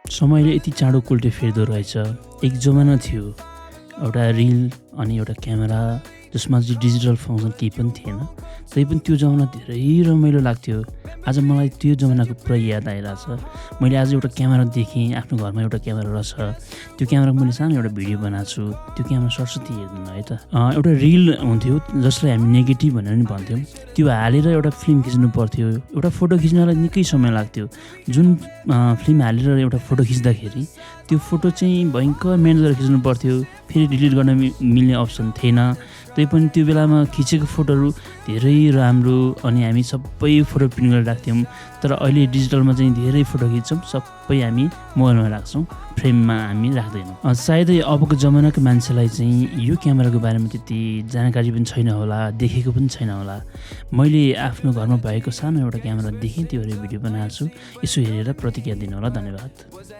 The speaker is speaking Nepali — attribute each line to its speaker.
Speaker 1: समयले यति चाँडो उल्टे फेर्दो रहेछ। एक जमाना थियो एउटा रिल अनि एउटा क्यामेरा जसमा चाहिँ डिजिटल फङ्सन केही पनि थिएन। तैपनि त्यो जमाना धेरै रमाइलो लाग्थ्यो। आज मलाई त्यो जमानाको पुरा याद आइरहेछ। मैले आज एउटा क्यामेरा देखेँ, आफ्नो घरमा एउटा क्यामेरा रहेछ। त्यो क्यामेरा मैले सानो एउटा भिडियो बनाएको छु। त्यो क्यामेरा सरस्वती हेर्नु है त। एउटा रिल हुन्थ्यो जसलाई हामी नेगेटिभ भनेर पनि भन्थ्यौँ। त्यो हालेर एउटा फिल्म खिच्नु पर्थ्यो। एउटा फोटो खिच्नलाई निकै समय लाग्थ्यो। जुन फिल्म हालेर एउटा फोटो खिच्दाखेरि त्यो फोटो चाहिँ भयङ्कर मेहनत गरेर खिच्नु पर्थ्यो। फेरि डिलिट गर्न मिल्ने अप्सन थिएन। तैपनि त्यो बेलामा खिचेको फोटोहरू धेरै राम्रो अनि हामी सबै फोटो प्रिन्ट गरेर राख्थ्यौँ। तर अहिले डिजिटलमा चाहिँ धेरै फोटो खिच्छौँ, सबै हामी मोबाइलमा राख्छौँ, फ्रेममा हामी राख्दैनौँ। सायदै अबको जमानाको मान्छेलाई चाहिँ यो क्यामेराको बारेमा त्यति जानकारी पनि छैन होला, देखेको पनि छैन होला। मैले आफ्नो घरमा भएको सानो एउटा क्यामेरा देखेँ, त्यो भिडियो बनाएको छु। यसो हेरेर प्रतिक्रिया दिनु होला। धन्यवाद।